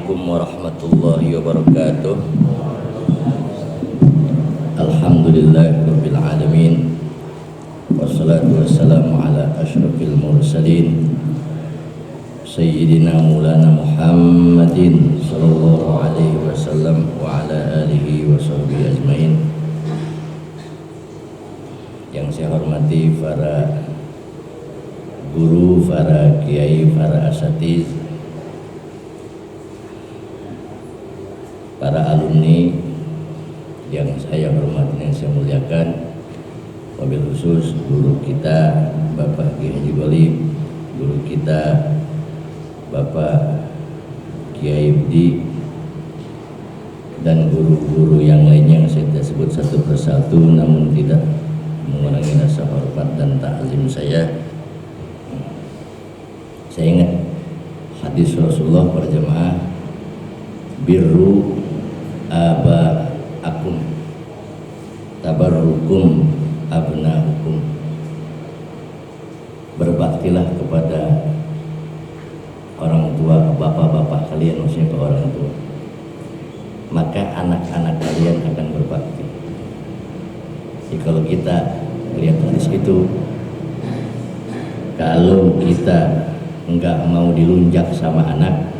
Assalamualaikum warahmatullahi wabarakatuh. Alhamdulillahirabbil alamin. Wassalatu wassalamu ala asyrafil mursalin Sayyidina Maulana Muhammadin sallallahu alaihi wasallam wa ala alihi wa sahbihi ajmain. Yang saya hormati para guru, para kiai, para asatiz, para alumni yang saya hormati dan saya muliakan, wabil khusus guru kita Bapak Kiai Haji Golib, guru kita Bapak Kiai Budi, dan guru-guru yang lainnya yang saya tidak sebut satu persatu namun tidak mengurangi rasa hormat dan ta'zim saya. Saya ingat hadis Rasulullah para jemaah, birru aba'akum tabarrukum abna'ukum. Berbaktilah kepada orang tua, bapak-bapak kalian, maksudnya ke orang tua, maka anak-anak kalian akan berbakti. Jadi kalau kita lihat hadis itu, kalau kita enggak mau dilunjak sama anak,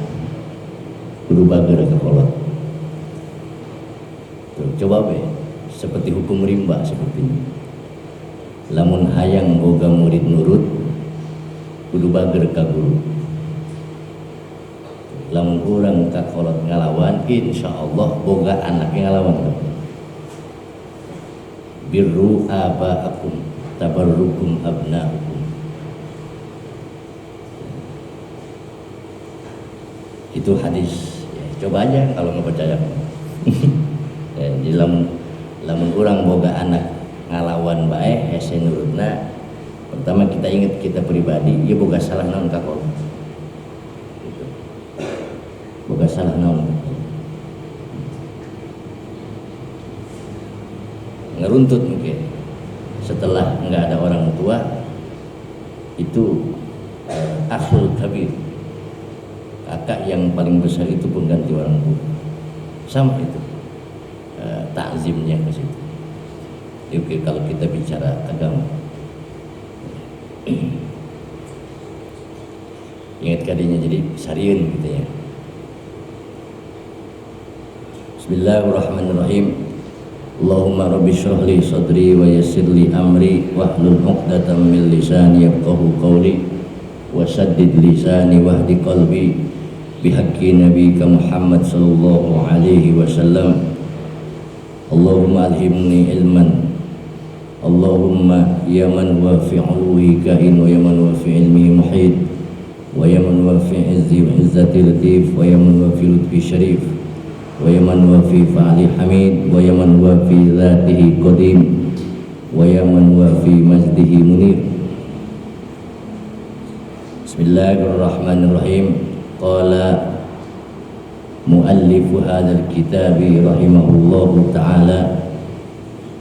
kudu bager ke kolot. Tuh, coba be, seperti hukum rimba seperti ini. Lamun hayang boga murid nurut, kudu bager ka guru. Lamun kurang ka kolot ngalawan, insyaallah boga anaknya ngalawan. Birru aba'akum tabarrukum abna'ukum. Itu hadis ya, coba aja kalau nggak percaya. Ya, di lamun orang boga anak ngalawan bae hese nurutna, pertama kita ingat kita pribadi ya boga salah naon ka kolot gitu. Boga salah naon ngeruntut mungkin setelah nggak ada orang tua itu akhul kabir, kakak yang paling besar itu pengganti orang tua, sama itu takzimnya ke situ. Oke, kalau kita bicara agama, ingat kadinya jadi sariun gitu ya. Bismillahirrahmanirrahim. Allahumma rabbi shrah li sadri wa yassir li amri wahlul 'uqdatam min lisani yafqahu qawli wa saddid lisani wahdi qalbi bihaqqi nabiyyika Muhammad sallallahu alaihi wasallam. Allahumma alhimni ilman, Allahumma ya man wa fi 'uluhi kain wa ya man wa fi ilmihi muhit wa ya man wa fi izzi wa izzati latif wa ya man wa fi lutfi syarif wa yaman wa fi fa'li hamid wa yaman wa fi dhatihi qadim wa yaman wa fi majdihi munir. Bismillahirrahmanirrahim. Qala muallifu hadzal kitabi rahimahullahu ta'ala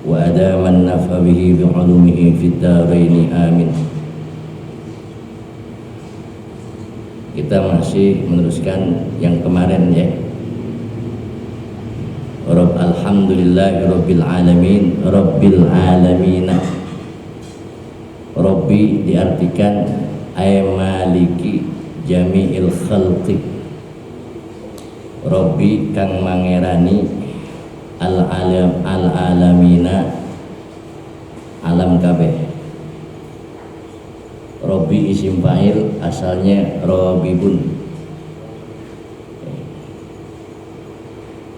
wa adaman nafa bihi bi 'ulumihi fid dharain amin. Kita masih meneruskan yang kemarin ya. Rabb alhamdulillahi rabbil alamin, rabbil alamina. Rabbi diartikan ay maliki jami'il khalqi. Rabbi kang mangerani al alamina, alam kabeh. Rabbi isim fa'il asalnya rabibun.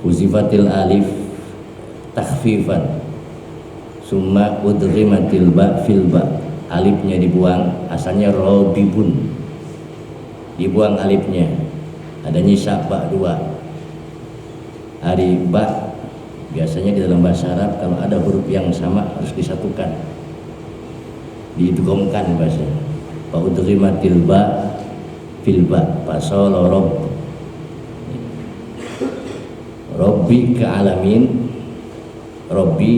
Uzifatil alif takhfifan, summa udghimatil ba fil ba, alifnya dibuang, asalnya robibun, dibuang alifnya, adanya saba dua. Hari ba biasanya di dalam bahasa Arab kalau ada huruf yang sama harus disatukan, diidghamkan bahasa. Fa udghimatil ba fil ba, fasala rabb. Rabbi ke alamin, Rabbi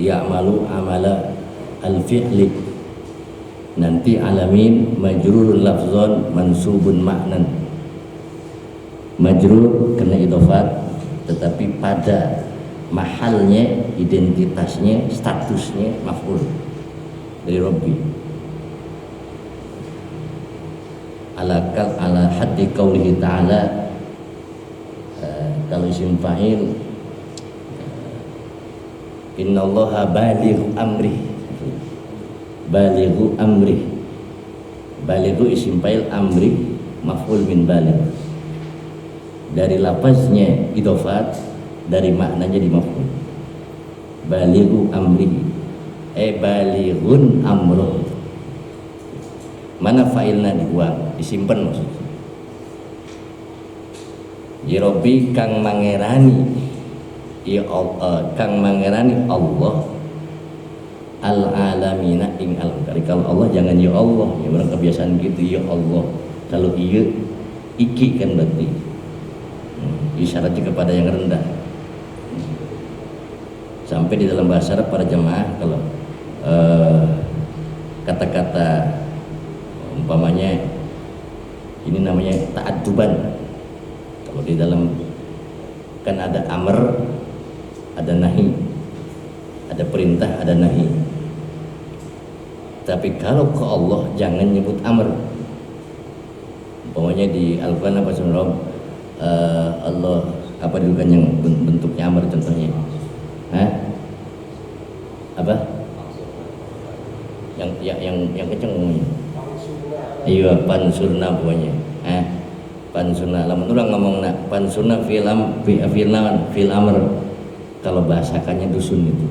ya'malu amala al-fi'li, nanti alamin majrurul lafzon mansubun maknan. majrur kena idhofat, tetapi pada mahalnya, identitasnya, statusnya maf'ul dari Rabbi. Ala haddi qaulihi ta'ala, kalau isim fa'il innallaha balighu amri. Balighu amri, balighu isim fa'il, amri maf'ul min baligh. Dari lafaznya idhofat, dari maknanya di maf'ul. Balighu amri, balighun amruh. Mana fa'ilna dibuang, disimpan maksudnya. Ya Rabbi kang mangerani, ya Allah, kang mangerani Allah al alamina ing alam. Kalau Allah jangan ya Allah, ya orang kebiasaan gitu ya Allah. Kalau iya iki kan berarti isyaratnya kepada yang rendah. Sampai di dalam bahasa Arab para jemaah kalau kata-kata umpamanya ini namanya ta'adduban. Kalau di dalam kan ada amr, ada nahi, ada perintah, ada nahi. Tapi kalau ke Allah jangan nyebut amr. Umpamanya di Al-Quran apa surah Allah apa juga yang bentuknya amr contohnya? Apa? Yang kenceng ngomongnya. Iya, pansurna pokoknya. Pansurna. Lamun urang ngomongna pansurna fil amr. Kalau bahasakannya dusun itu.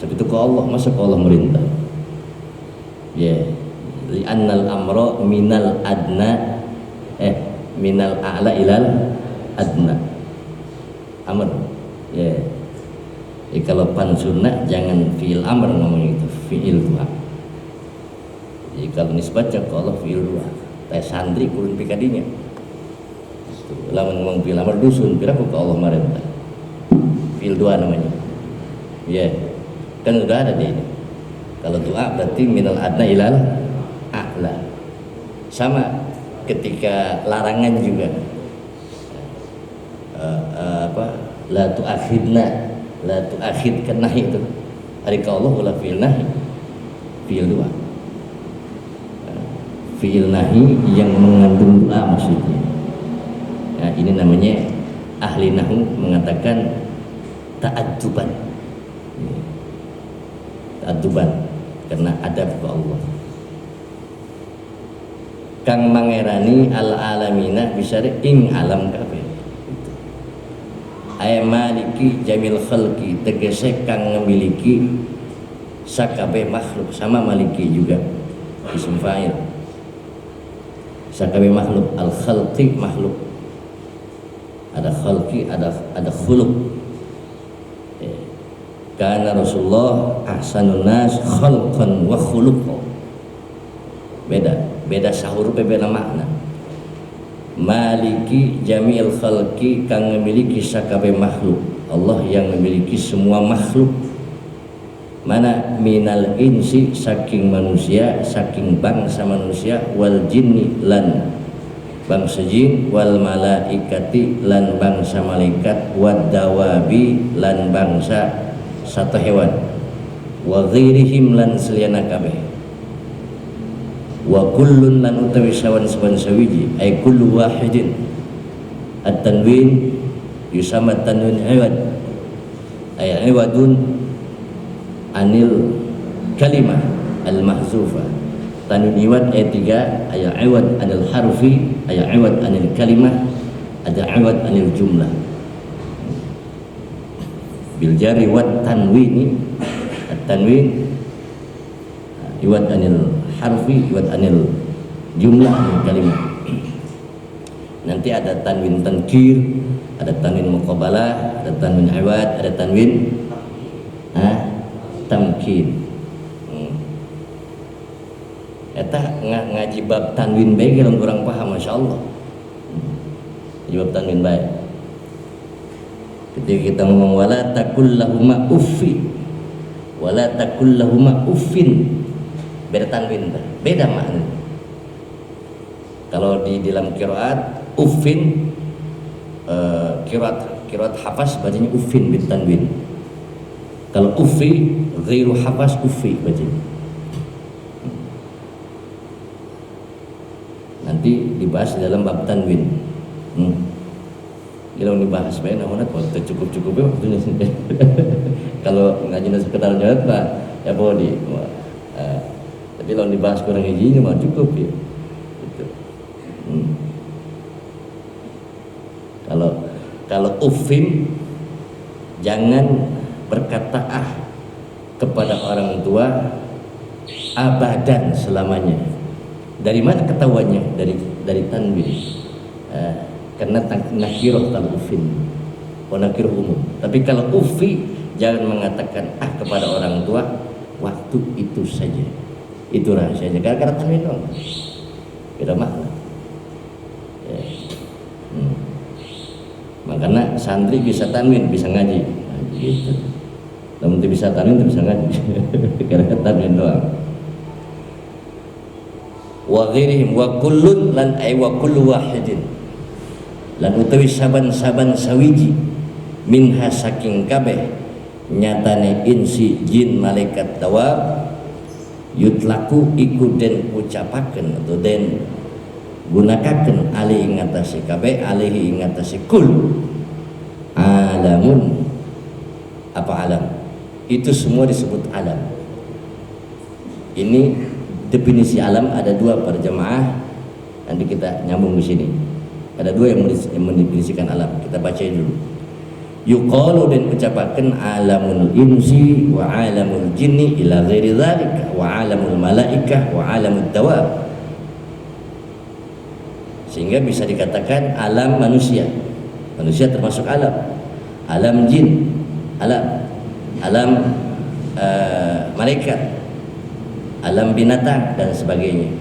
Tapi itu ke Allah, masa ke Allah merintah? Ya, li'annal amra minal adna minal a'la ilal adna. Amr. Ya. Kalau pansurna jangan fi'il amr ngomongnya itu, fi'il dua. Jadi kalau nisbatnya ke Allah fi'il dua. Teh santri kurun pikadinya. Lamun ngomong fi'il amr dusun, kira ke Allah merintah. Fi'il dua namanya. Ya. Kan sudah ada di ini. Kalau doa berarti minal adna ilal a'la. Sama ketika larangan juga. La tu'akhidna, la tu'akhidkan nahi itu. Hari ke Allah ulah fi'il nahi. Fi'il dua. Fi'il nahi yang mengandung doa maksudnya. Nah, ini namanya ahli nahwu mengatakan ta'adduban. Ta'adduban karena adab ke Allah. Kang mangerani al alamina bisa ing alam kabeh. Ay maliki jamil khalqi, tegese kang memiliki sakabeh makhluk, sama maliki juga isim fa'il. Sakabeh makhluk, al khalqi makhluk. Ada khalqi, ada khuluq. Karena Rasulullah ahsanun nas khalqan wa khuluqan. Beda sahur beda makna. Maliki jamil khalqi kang memiliki sakabeh makhluk. Allah yang memiliki semua makhluk. Mana minal insi saking manusia, saking bangsa manusia, wal jinni lan bangsa jin, wal malaikati lan bangsa malaikat, wad dawabi lan bangsa satu hewan, wa ghairihim lan seliyana kabeh, wa kullun lan utawi sawan-sawan sawiji ay kullu wahidin. At-tanwin yusama tanwin iwad ay iwadun anil kalimah al-mahzufa. Tanwin iwad ay 3, ay iwad anil harfi, ay iwad anil kalimah, ada iwad anil jumlah. Bil jari wat tanwini, at-tanwin iwad anil harfi, iwad anil jumlah, anil kalimah. Nanti ada tanwin tankir, ada tanwin muqabalah, ada tanwin iwad, ada tanwin tamkin. Eta ngaji bab tanwin bae kalau kurang paham, masyaallah. Jawab tanwin bae. Ketika kita ngomong wala takul lahuma uffi, wala takul lahuma uffin, beda tanwin, beda makna. Kalau di dalam qiraat Uffin, kirat hafaz bacanya uffin bin tanwin. Kalau uffi ghairu hafaz uffi bacanya. Nanti dibahas di dalam bab tanwin. Kalau dibahas baik namanya waktu cukup ya waktunya. Kalau ngaji sekedar nyawa Pak ya boleh. Tapi kalau dibahas kurang izinnya mah cukup ya. Gitu. Kalau ufim, jangan berkata kepada orang tua abadan selamanya. Dari mana ketahuannya? Dari tanwin. Karena nakirah kalau ufin, nakirah umum. Tapi kalau ufi, jangan mengatakan kepada orang tua waktu itu saja. Itu rahasianya. Gara-gara tanwin dong. Beda makna. Ya. Makanya santri bisa tanwin, bisa ngaji. Gitu. Namun bisa tanwin, bisa ngaji. Gara-gara tanwin doang. Wa ghairihim wa kullun lan ay wa kullu wahidin lan utawi saban-saban sawiji minha saking kabeh nyatane insi jin malaikat dawab yutlaku iku den ucapaken atau den gunakaken alih ingatasi kabeh alihi ingatasi kul alamun. Apa alam? Itu semua disebut alam. Ini definisi alam ada dua para jemaah, nanti kita nyambung di sini. Ada dua yang mendefinisikan alam. Kita bacain dulu. Yuqalu dan ucapaken alamul insi wa alamul jinni ila ghairi dzalika wa alamul malaikah wa alamud dawab. Sehingga bisa dikatakan alam manusia. Manusia termasuk alam. Alam jin, alam malaikat, alam binatang dan sebagainya.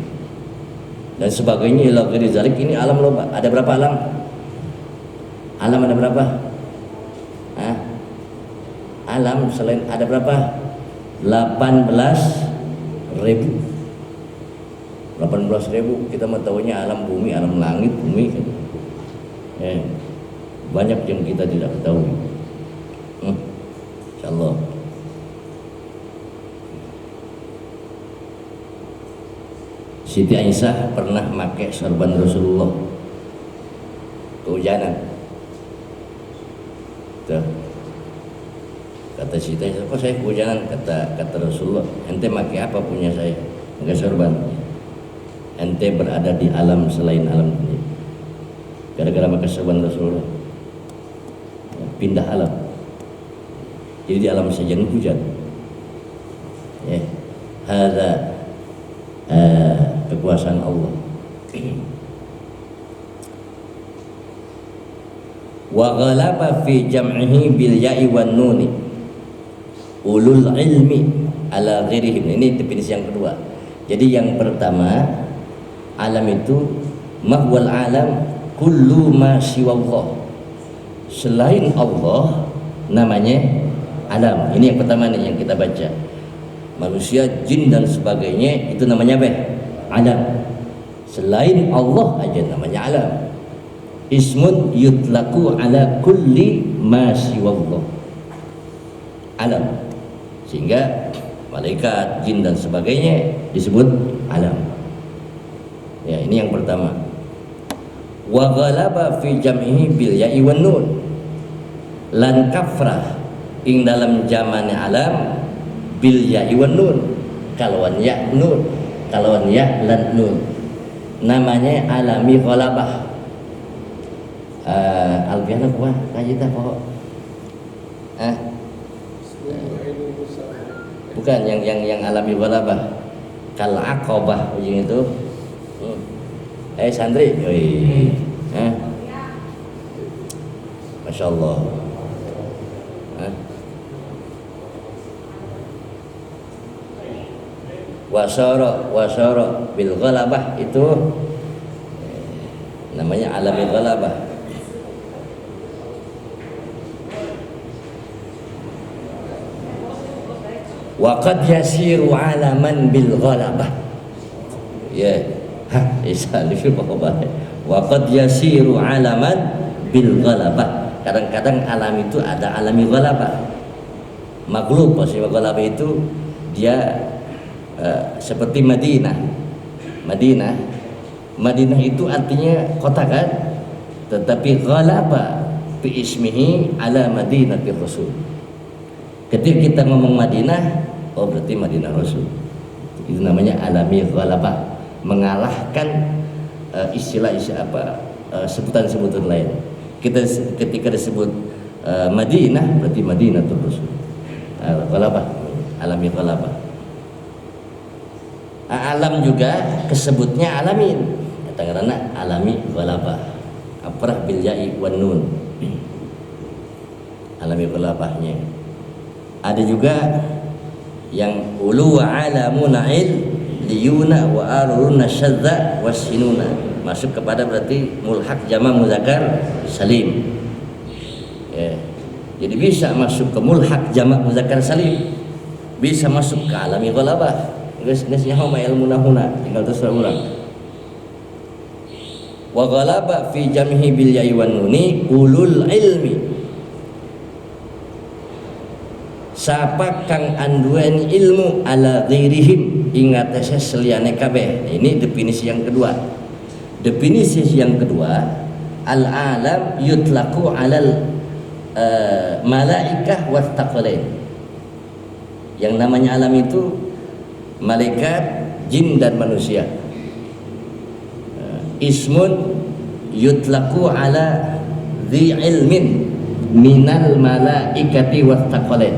Dan sebagainya ila ghairi zalik, ini alam loba. Ada berapa alam? Alam ada berapa? Alam selain ada berapa? 18.000. 18.000. Kita mau tahunya alam bumi, alam langit, bumi kan. Banyak yang kita tidak ketahui. Insyaallah. Siti Aisyah pernah pakai sorban Rasulullah kehujanan. Tuh. Kata Siti Aisyah, kok saya kehujanan? Kata Rasulullah, ente pakai apa punya saya? Pakai sorban. Ente berada di alam selain alam ini. Gara-gara pakai sorban Rasulullah, pindah alam. Jadi di alam saja hujan. Ya, ada kekuasaan Allah. Wa ghalaba fi jam'ihi bil ya'i wan nuni ulul ilmi ala ghairihim. Ini definisi yang kedua. Jadi yang pertama, alam itu mahwal alam kullu ma siwallah. Selain Allah namanya alam. Ini yang pertama nih yang kita baca. Manusia, jin dan sebagainya itu namanya apa? Alam. Selain Allah aja namanya alam. Ismun yutlaku ala kulli ma siwallah. Alam. Sehingga malaikat, jin dan sebagainya disebut alam. Ya, ini yang pertama. Wa ghalaba fi jam'ihi bil ya'i wan nun. Lan kafrah ing dalam jamane alam bil ya'i wan nun. Kalawan ya nun, kalawan ya lan nun. Namanya alami ghalabah. Albiana kuah kaji tak kok. Bukan yang alami ghalabah. Kal aqabah ujung itu. Santri. Masya Allah. Wasara bil ghalabah itu namanya alami ghalabah. Wa qad yasiru alaman bil ghalabah. Ya, Isalifi khabar. Wa qad yasiru alaman bil ghalabah. Kadang-kadang alam itu ada alami ghalabah. Maglub, maksudnya ghalabah itu dia seperti Madinah. Madinah itu artinya kota kan, tetapi ghalaba bi ismihi ala Madinatir Rasul. Ketika kita ngomong Madinah, oh berarti Madinah Rasul. Itu namanya alami ghalabah, mengalahkan istilah-istilah sebutan-sebutan lain. Kita ketika disebut Madinah berarti Madinatul Rasul. Ghalabah, alami ghalabah. Alam juga kesebutnya alamin. Kata-kata alami ghalabah. Aprah bil ya'i wan nun. Alami ghalabahnya. Ada juga yang ulu wa alamuna il liyuna wa aruruna syadza wasinuna, masuk kepada berarti mulhaq jama' muzakkar salim. Ya. Jadi bisa masuk ke mulhaq jama' muzakkar salim, bisa masuk ke alami ghalabah. Geus nyaho ma ilmuna huna, tinggal terserah ulang. Wa ghalaba fi jamhi bil ya'i wan nuni ulul ilmi. Sapa kang anduan ilmu ala ghairihim ingatase seliyane kabeh. Ini definisi yang kedua. Definisi yang kedua, al-alam yutlaqu alal malaikah wa taqalain. Yang namanya alam itu malaikat, jin dan manusia. Ismun yutlaqu ala dhi ilmin minal malaikati wa taqalain.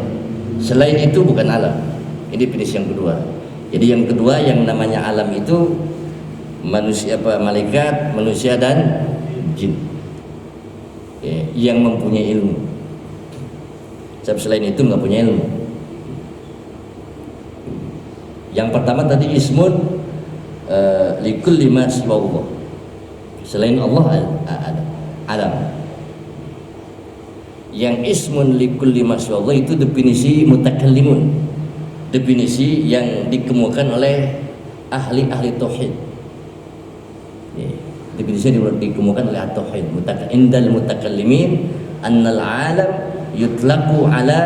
Selain itu bukan alam. Ini definisi yang kedua. Jadi yang kedua yang namanya alam itu manusia, malaikat, manusia dan jin, ya, yang mempunyai ilmu. Sebab selain itu nggak punya ilmu. Yang pertama tadi ismun likulli ma siwa Allah. Selain Allah ada alam. Yang ismun likulli ma siwa Allah itu definisi mutakallimun. Definisi yang dikemukakan oleh ahli tauhid. Definisi yang dikemukakan oleh tauhid. Indal mutakallimin annal alam yutlaqu ala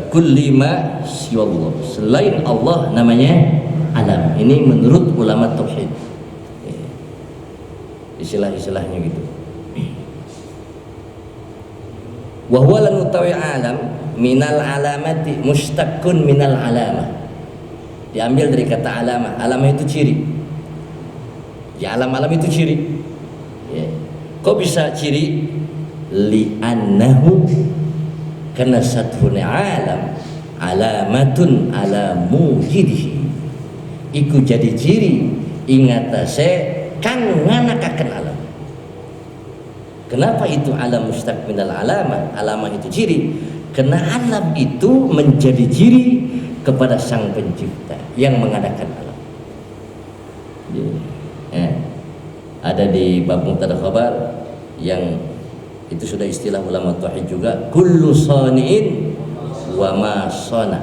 kulli ma siwa Allah. Selain Allah namanya alam. Ini menurut ulama tauhid. Istilah-istilahnya gitu. Wa huwa lan utawi alam minal alamati mustaqun minal alamah. Diambil dari kata alamah. Alamah itu ciri. Ya, alam-alam itu ciri. Ya. Kok bisa ciri? Li'annahu karena satfun alam alamatun ala mujidihi. Iku jadi ciri ingatase kan nganakaken alam. Kenapa itu alam mustaq minal alamah? Alamah itu ciri. Karena alam itu menjadi ciri kepada sang pencipta yang mengadakan alam. Ada di bab mubtada khabar yang itu sudah istilah ulama tauhid juga. Kullu sani'in wa ma sana.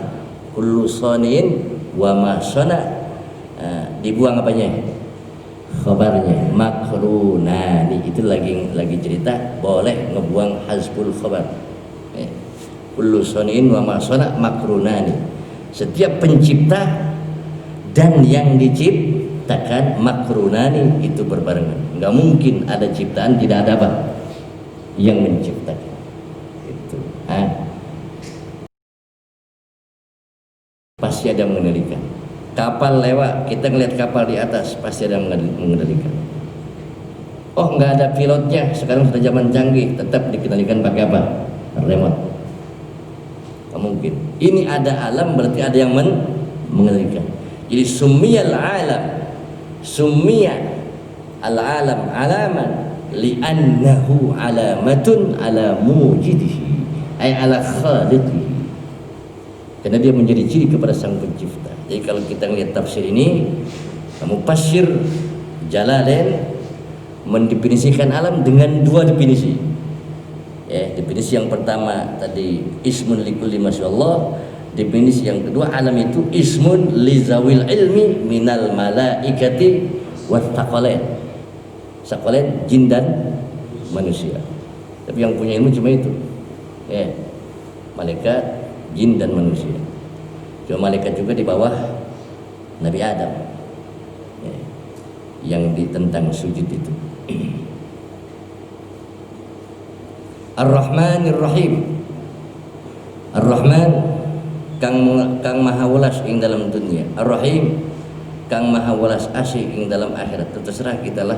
Kullu sani'in wa ma sana. Dibuang apanya? Khabarnya makrunani. Itu lagi cerita boleh ngebuang hazful khabar. Kullu sani'in wa ma sana makrunani. Setiap pencipta dan yang diciptakan makrunani itu berbarengan. Enggak mungkin ada ciptaan tidak ada apa yang menciptakan. Itu. Pasti ada yang mengendalikan. Kapal lewat, kita ngelihat kapal di atas, pasti ada yang mengendalikan. Oh, nggak ada pilotnya, sekarang sudah zaman canggih, tetap dikendalikan pakai apa? Remote. Nggak mungkin. Ini ada alam, berarti ada yang mengendalikan. Jadi sumiyal alam, sumiya al alam alaman li'annahu alamatun ala mujidihi ay ala khaliqihi. Karena dia menjadi ciri kepada sang pencipta. Jadi kalau kita lihat tafsir ini, Mufassir Jalalain mendefinisikan alam dengan dua definisi. Definisi yang pertama tadi ismun likulli masyaallah. Definisi yang kedua alam itu ismun li zawil ilmi minal malaikati wattaqalain. Saqalain jin dan manusia. Tapi yang punya ilmu cuma itu. Ya. Malaikat, jin dan manusia. Cuma malaikat juga di bawah Nabi Adam. Ya. Yang ditentang sujud itu. Ar-Rahmanir Rahim. Ar-Rahman kang maha welas ing dalam dunia. Ar-Rahim kang maha welas asih ing dalam akhirat. Terserah kita lah.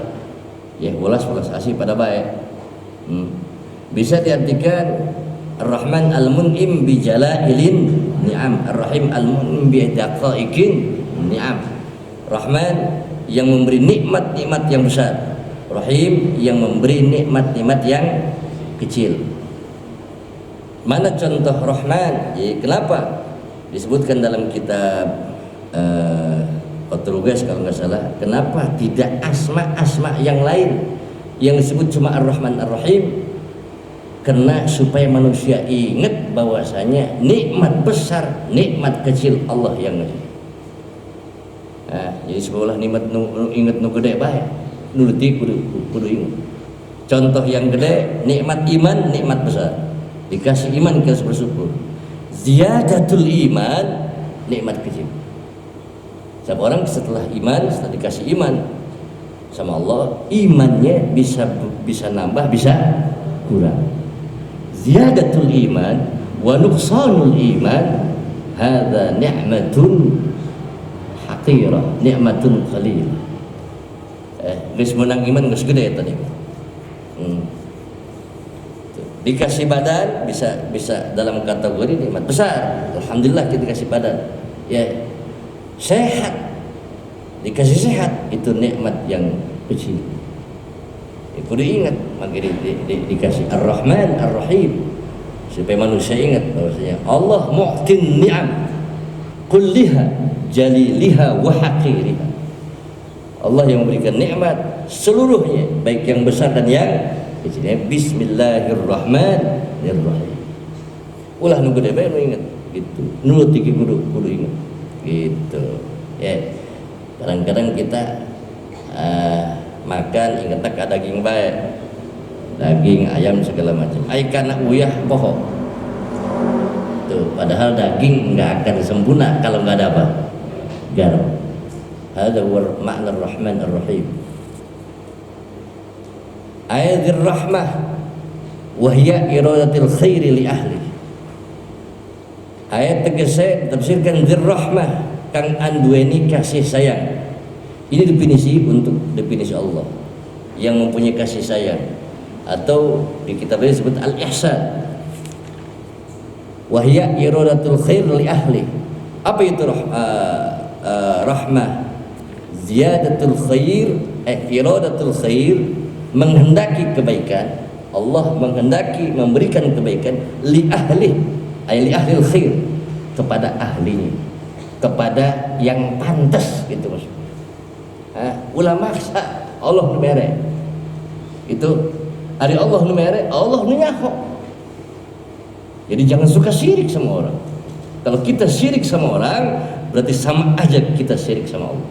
Ya welas asih pada baik. Bisa diartikan Ar-Rahman al-mun'im bi jalailin ni'am, Ar-Rahim al-mun'im bi daqaiqin ni'am. Rahman yang memberi nikmat-nikmat yang besar, Rahim yang memberi nikmat-nikmat yang kecil. Mana contoh Rahman? Ya, kenapa disebutkan dalam kitab Qatrugas kalau nggak salah, kenapa tidak asma-asma yang lain yang disebut cuma Ar-Rahman Ar-Rahim? Karena supaya manusia ingat bahwasanya nikmat besar, nikmat kecil Allah yang ngasih. Nah, jadi sebelah nikmat ingat nu gede bae, nuruti kudu ingat. Contoh yang gede, nikmat iman, nikmat besar. Dikasih iman kita harus bersyukur. Ziyadatul iman, nikmat kecil. Setiap orang setelah iman, setelah dikasih iman sama Allah, imannya bisa nambah, bisa kurang. Ziyadatul iman wa nuqsanul iman hadza ni'matun haqirah, ni'matun qalil. Geus menang iman geus gede tadi. Dikasih badan bisa dalam kategori nikmat besar. Alhamdulillah kita dikasih badan. Ya. Sehat, dikasih sehat itu nikmat yang kecil. Ya, kudu ingat makanya dikasih Ar-Rahman Ar-Rahim supaya manusia ingat bahwasanya Allah mu'tin ni'am kulliha jaliliha wa haqiriha. Allah yang memberikan nikmat seluruhnya, baik yang besar dan yang kecil. Bismillahirrahmanirrahim. Ulah nu gede bae nu ingat gitu. Nulut iki kudu ingat. Gitu ya. Kadang-kadang kita makan inget tak daging baik, daging ayam segala macam. Ai kana uyah poho. Tuh, padahal daging nggak akan sempurna kalau nggak ada apa? Garam. Hadza huwa makna Ar-Rahman Ar-Rahim. Ayatir rahmah wa hiya iradatul khairi li ahli. Ayat tegese tafsirkan dzir-rahmah kang anduweni kasih sayang. Ini definisi untuk definisi Allah yang mempunyai kasih sayang, atau di kitab ini disebut al-ihsan. Wa hiya iradatul khair li ahli. Apa itu rahmah? Ziyadatul khair, iradatul khair, menghendaki kebaikan. Allah menghendaki memberikan kebaikan li ahli, ay li ahlil khair, kepada ahlinya, kepada yang pantas gitu maksudnya. Ulama Allah nu mere. Itu hari Allah nu mere, Allah nu nyaho. Jadi jangan suka syirik sama orang. Kalau kita syirik sama orang, berarti sama aja kita syirik sama Allah.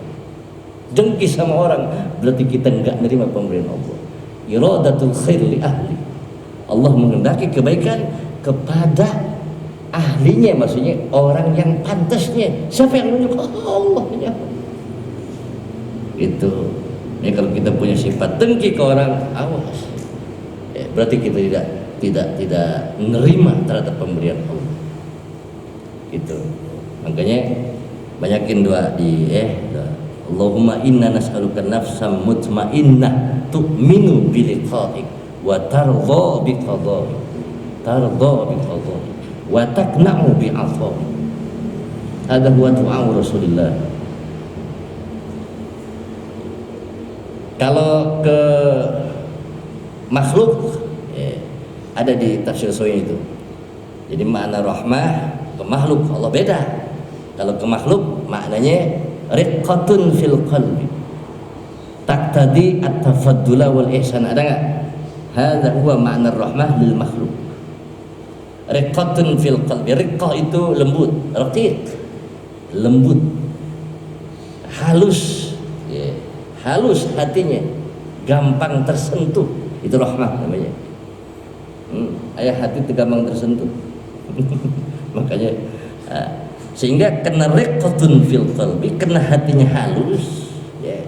Dengki sama orang, berarti kita enggak menerima pemberian Allah. Iradatul khair li ahli. Allah menghendaki kebaikan kepada ahlinya, maksudnya orang yang pantasnya. Siapa yang menunjuk? Allah menyaho. Itu ya, kalau kita punya sifat dengki ke orang, awas ya, berarti kita tidak menerima terhadap pemberian Allah. Itu makanya banyakin doa di doa. Allahumma inna nas'aluka nafsan mutmainnah tu'minu bi liqa'ik wa tardha bi qada'ik wa taqna'u bi 'afwik. Hadza huwa du'a Rasulullah. Kalau ke makhluk ada di tafsir Soi itu. Jadi makna rahmah ke makhluk Allah beda. Kalau ke makhluk maknanya riqqatun fil qalbi taqtadi at-tafaddula wal ihsan. Ada enggak? Hadza huwa makna rahmah lil makhluk. Riqqatun fil qalbi. Riqqah itu lembut, raqiq, lembut, halus. halus hatinya, gampang tersentuh, itu rahmah namanya. Ayah hati itu gampang tersentuh. Makanya sehingga kena riqqatun fil qalbi, kena hatinya halus ya.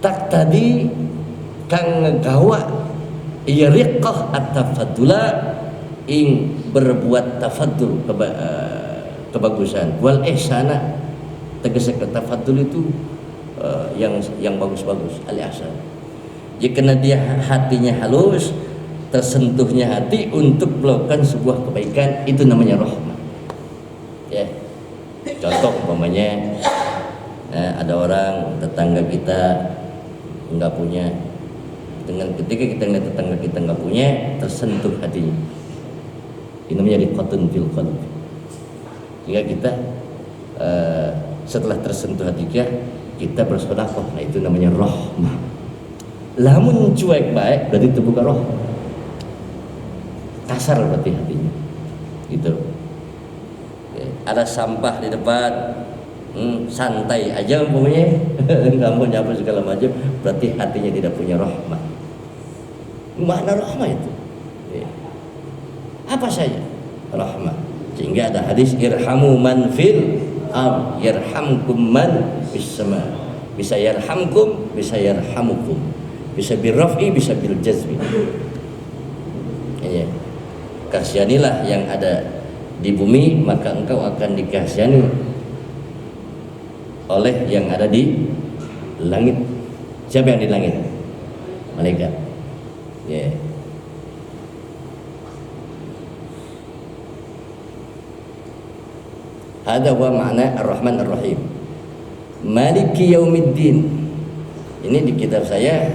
Tak tadi kang nggawa ieu riqqah at-tafaddula ing berbuat tafaddul kebagusan wal ihsana, tegese tafaddul itu yang bagus-bagus, al-ihsan. Jika dia hatinya halus, tersentuhnya hati untuk melakukan sebuah kebaikan, itu namanya rahmah ya. Contoh umpamanya ada orang tetangga kita nggak punya, dengan ketika kita ngeliat tetangga kita nggak punya, tersentuh hatinya, ini namanya riqqatun fil qalbi. Jika kita setelah tersentuh hati kita bersedekah, nah itu namanya rahmah. Lamun cuek baik berarti itu bukan rahmah, kasar berarti hatinya gitu. Ada sampah di depan, santai aja umpamanya, nggak mau nyapu segala macam, berarti hatinya tidak punya rahmah. Makna rahmah itu apa saja rahmah. Sehingga ada hadis irhamu man fil ard yarhamkum man fis sama. Bisa yarhamkum, bisa yarhamukum, bisa birraf'i, bisa bil jazmi. Ya. Kasihanilah yang ada di bumi, maka engkau akan dikasihani oleh yang ada di langit. Siapa yang di langit? Malaikat. Ya. Hada huwa makna Ar-Rahman Ar-Rahim. Maliki yaumiddin. Ini di kitab saya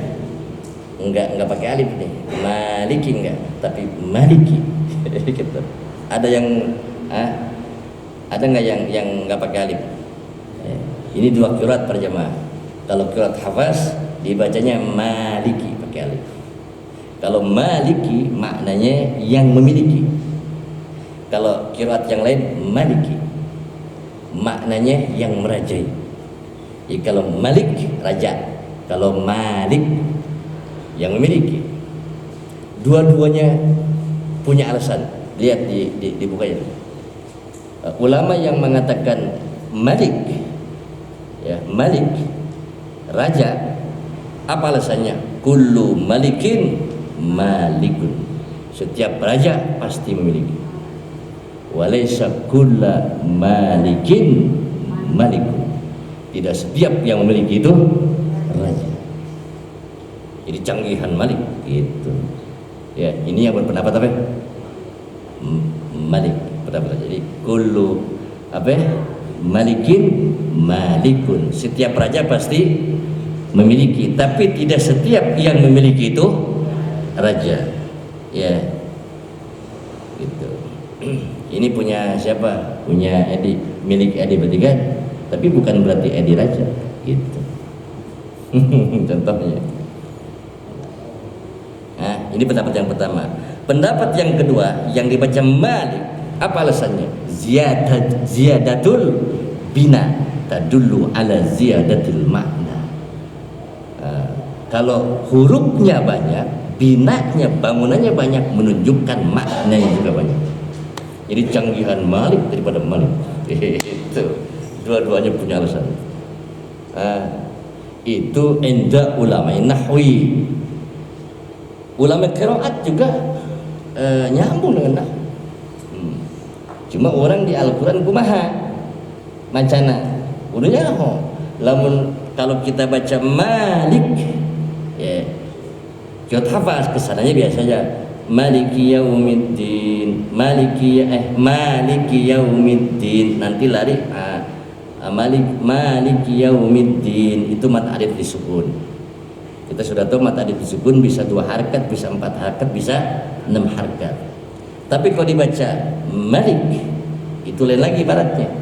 enggak pakai alif nih. Maliki enggak, tapi Maliki. Gitu. Ada yang ada enggak yang enggak pakai alif? Ini dua qiraat per jamaah. Kalau qiraat Hafaz dibacanya Maliki pakai alif. Kalau Maliki maknanya yang memiliki. Kalau qiraat yang lain Maliki maknanya yang merajai. Ya, kalau Malik raja, kalau Malik yang memiliki. Dua-duanya punya alasan. Lihat di bukunya. Ulama yang mengatakan Malik, ya Malik raja, apa alasannya? Kullu malikin malikun. Setiap raja pasti memiliki. Walaysa kulla malikin malikun. Tidak setiap yang memiliki itu raja. Jadi canggihan Malik gitu. Ya, ini yang berpendapat apa? Malik pendapat. Jadi kullu apa? Malikin malikun. Setiap raja pasti memiliki, tapi tidak setiap yang memiliki itu raja. Ya. Gitu. Ini punya siapa? Punya Edi, milik Edi bertiga, tapi bukan berarti Edi raja gitu. Contohnya. Nah, ini pendapat yang pertama. Pendapat yang kedua yang dibaca Malik, apa alasannya? Ziyadatul bina tadullu ala ziyadatil makna. Kalau hurufnya banyak, binanya, bangunannya banyak, menunjukkan maknanya juga banyak. Jadi canggihan Malik daripada Malik. Itu dua-duanya punya alasan. Itu inda ulama nahwi. Ulama qiraat juga nyambung dengan nahwu. Cuma orang di Al-Qur'an kumaha macana. Udunya lamun kalau kita baca Malik ya. Kita hafaz kesananya biasanya Maliki yaumiddin, Maliki yaumiddin, nanti lari Maliki yaumiddin, itu mat alif disukun. Kita sudah tahu mat alif disukun bisa 2 harakat, bisa 4 harakat, bisa 6 harakat. Tapi kalau dibaca Malik itu lain lagi ibaratnya.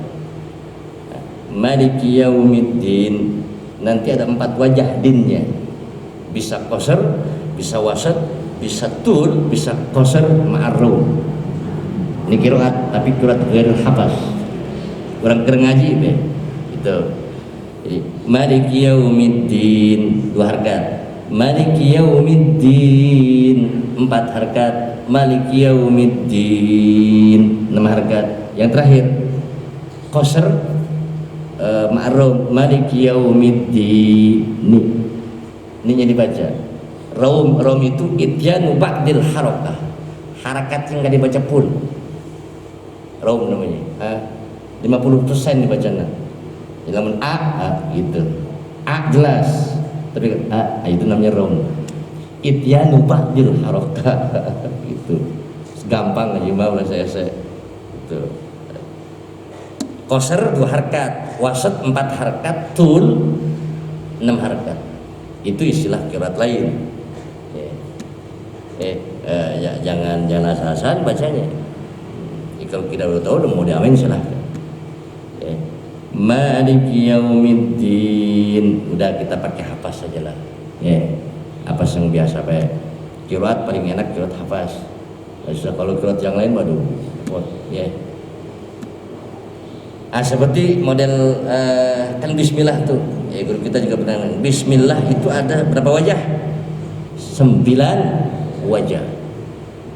Maliki yaumiddin, nanti ada 4 wajah dinnya. Bisa qasar, bisa wasat, bisa tul, bisa qasar ma'arru. Ini qiraat, tapi qiraat ghair hafaz. Kurang ngaji be. Itu. Jadi Maliki yaumiddin 2 harkat. Maliki yaumiddin 4 harkat. Maliki yaumiddin 6 harkat. Yang terakhir qasr ma'rum Maliki yaumiddin. Ini yang dibaca. Raum itu ityanu ba'dil harakah. Harakat yang enggak dibaca full. Raum namanya. 50% dibacanya. Namun a gitu. A jelas. Tapi a itu namanya raum. Ityanu ba'dil harakah gitu. Gampang aja mau saya itu. Qasr 2 harkat, wasat 4 harkat, tul 6 harkat. Itu istilah qiraat lain. Ya, jangan asal-asalan bacanya. Kalau kita udah tahu udah mau diamin silahkan. Maliki yaumiddin. Udah kita pakai hafaz saja lah. Hafaz yang biasa Pak. Qiraat paling enak qiraat hafaz. Kalau qiraat yang lain waduh. Seperti model kan bismillah tuh. Guru kita juga pernah. Bismillah itu ada berapa wajah? 9 wajah.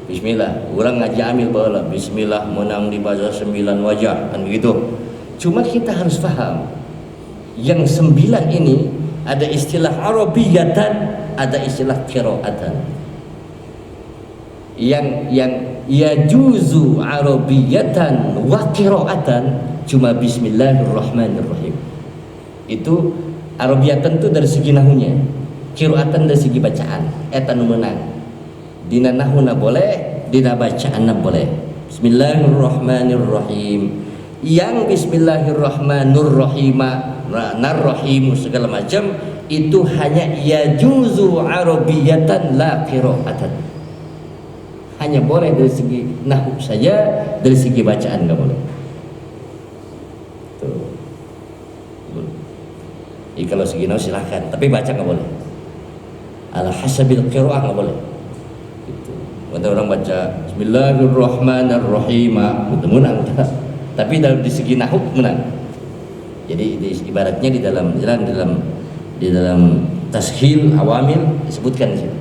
Bismillah, orang ngaji amil bala bismillah menang dibaca 9 wajah kan begitu. Cuma kita harus paham yang 9 ini ada istilah arabiyatan, ada istilah qiraatan. Yang yajuzu arabiyatan wa qiraatan cuma bismillahirrahmanirrahim. Itu arabiyatan itu dari segi nahunya, qiraatan dari segi bacaan. Eta nu meunang. Dina nahuna boleh, dina bacaanna boleh. Bismillahirrahmanirrahim. Yang bismillahirrahmanirrahim, narrahim segala macam itu hanya yajuzu arabiyatan la qiraatan. Hanya boleh dari segi nahwu saja, dari segi bacaan enggak boleh. Tuh. Kalau segi nahwu silakan, tapi baca enggak boleh. Ala hasabil qiraah enggak boleh. Ada orang baca Bismillahirrahmanirrahim, itu menang. Tapi di segi nahwu menang. Jadi ibaratnya di dalam tashil awamil disebutkan di sini.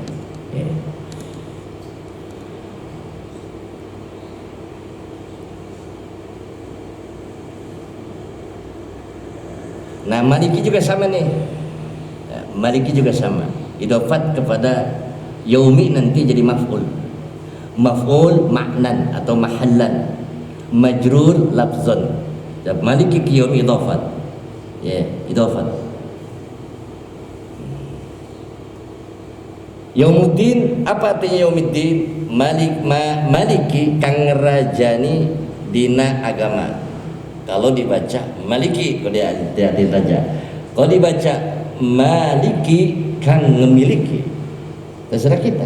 Nah, Maliki juga sama nih. Maliki juga sama. Idofat kepada yaumi nanti jadi maf'ul. Maf'ul ma'nan atau mahallan, majrur lafzan. Maliki qiyam idafat. Idafat. Yaumuddin, apa artinya yaumuddin? Maliki kang ngerajani dina agama. Kalau dibaca maliki, kalau dia raja. Kalau dibaca maliki kang memiliki. Terserah kita.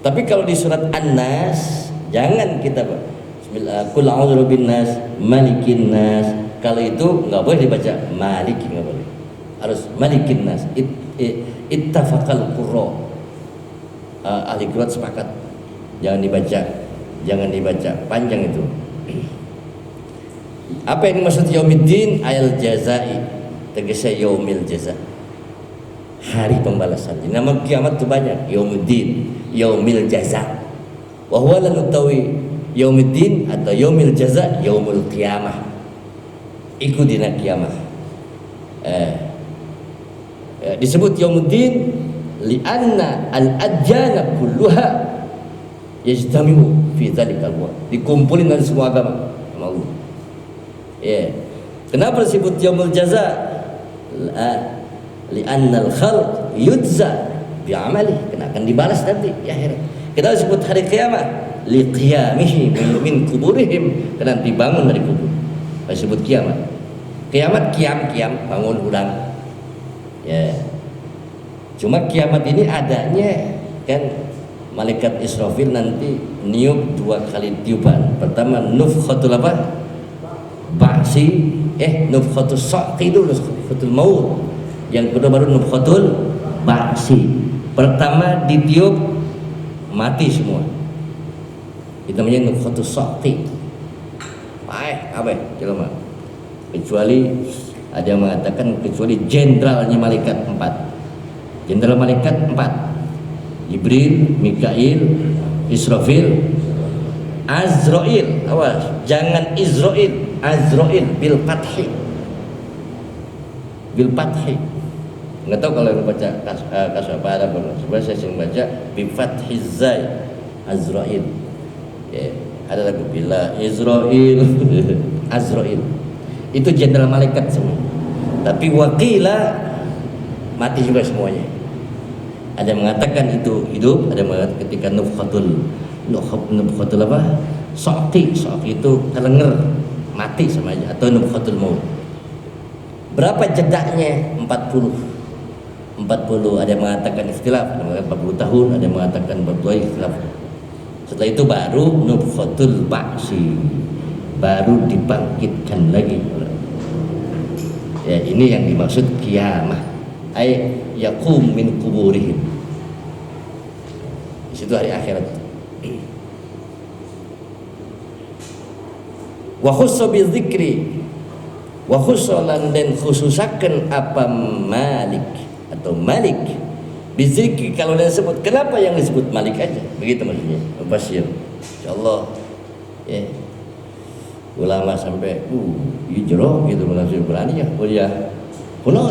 Tapi kalau di surat An-Nas jangan kita bismillah qul a'udzu binnas malikin nas. Kalau itu enggak boleh dibaca maliki, enggak boleh. Harus malikin nas. Ittafaqal qurra. Ahli qiraat sepakat. Jangan dibaca panjang itu. Apa yang dimaksud yaumiddin? Ayal jazai. Tegasnya yaumil jaza. Hari pembalasan. Nama kiamat itu banyak. Yaumuddin, yaumil jaza. Wa huwa la nutawi yaumuddin atau yaumil jaza, yaumul qiyamah. Iku dina kiamah. Disebut yaumuddin li'anna al-adjana kulluha yajtami'u fi dzalikal waqt. Dikumpulin dari semua agama. Kenapa disebut yaumul jaza? Li'annal khalq yujza bi'amali, kena akan dibalas nanti di akhirat. Kita disebut hari kiamat liqiyamihi min kuburihim, kena dibangun dari kubur. Disebut kiamat. Kiamat kiam bangun ulang. Cuma kiamat ini adanya kan malaikat Israfil nanti niup 2 kali tiupan. Pertama nufkhatul apa? Ba'si, nufkhatul saqi dulu, nufkhatul maut. Yang kedua baru nufkhatul ba'si. Pertama ditiup mati semua. Itu namanya nufkhatul saqi. Apa jelema? Kecuali Ada yang mengatakan kecuali jenderalnya malaikat 4. Jenderal malaikat 4. Jibril, Mikail, Israfil, Azrail. Awas, jangan Izrail, Azrail bil fathi. Bil fathi. Enggak tahu kalau yang baca kasapa ada apa. Sebenarnya saya sering baca bi fathiz zai, Azrail. Ya, ada lagu bila Izrail, Azrail. Itu jenderal malaikat semua. Tapi wakila mati juga semuanya. Ada yang mengatakan itu hidup, ada yang mengatakan ketika nufkhatul apa? So'ti itu kelenger, mati sama aja, atau nufkhatul maut. Berapa jedaknya? 40. Ada yang mengatakan ikhtilaf, ada yang mengatakan 40 tahun, ada yang mengatakan 40 ikhtilaf. Setelah itu baru nufkhatul ba'si, baru dibangkitkan lagi. Ya, ini yang dimaksud kiamah, ay yaqum min kuburihim. Di situ hari akhirat. Wa khussa bi dzikri, wa khussalan dan khususaken apa Malik atau Malik bizikri. Kalau dia sebut, kenapa yang disebut Malik aja? Begitu maksudnya. Mubasyir. Insyaallah ya. Ulama sampai hijrah gitu langsung berani ya kuliah kuno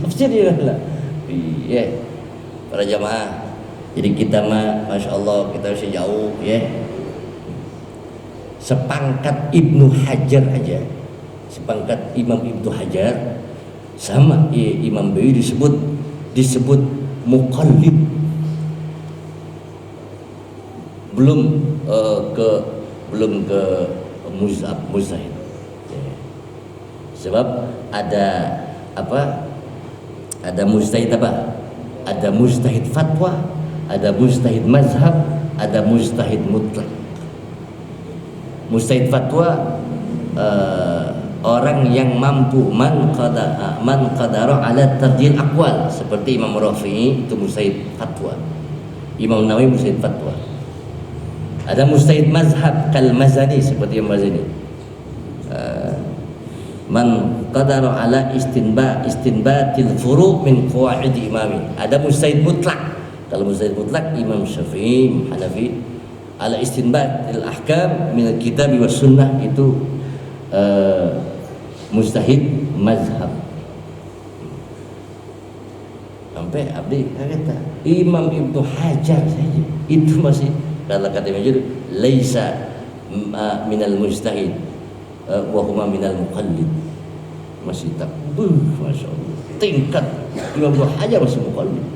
tafsir ya lah. Iya. Para jamaah. Jadi kita mah Masya Allah kita masih jauh ya. Sepangkat Ibnu Hajar aja. Sepangkat Imam Ibnu Hajar sama Imam Bawi disebut muqallid. Belum ke muzahid. Sebab ada apa? Ada mujtahid apa? Ada mujtahid fatwa, ada mujtahid mazhab, ada mujtahid mutlak. Mujtahid fatwa orang yang mampu man qadara ala tarjih aqwal, seperti Imam Rafi'i itu mujtahid fatwa. Imam Nawawi mujtahid fatwa. Ada mujtahid mazhab kal Mazani, seperti Imam Mazani. Man qadara ala istinbatil furu' min qawaid imami. Ada mujtahid mutlak. Kalau mujtahid mutlak Imam Syafi'i, Hanafi, ala istinbatil ahkam min al-kitab was sunnah, itu mujtahid mazhab. Sampai abdi kata Imam Ibnu Hajar saja itu masih, kalau kata Imam laisa minal mujtahid wa huma minal muqallid, masih tak Masya Allah tingkat Imam Ibnu Hajar masih muqallid,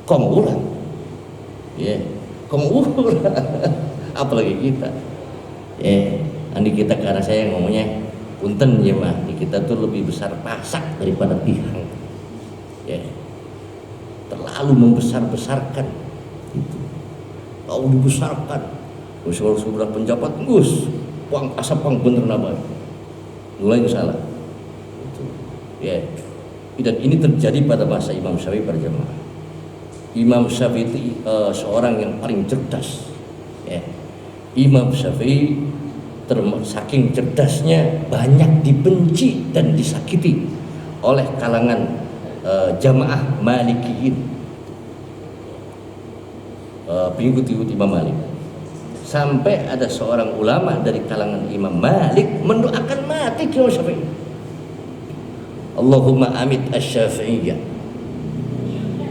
kemulan ya kemulan apalagi kita andi kita ke arah saya ngomongnya punten ya mah, kita tuh lebih besar pasak daripada tihang ya, terlalu membesar-besarkan itu. Kalau dibesarkan, sudah penjabat gus, pang asap pang bener nabai, mulai salah. Itu, ya. Dan ini terjadi pada masa Imam Syafi'i pada jamaah. Imam Syafi'i itu seorang yang paling cerdas. Ya. Imam Syafi'i saking cerdasnya banyak dibenci dan disakiti oleh kalangan jamaah Malikiyin. Pengikut Imam Malik, sampai ada seorang ulama dari kalangan Imam Malik mendoakan mati Imam Syafi'i. Allahumma amit asy-Syafi'iyah.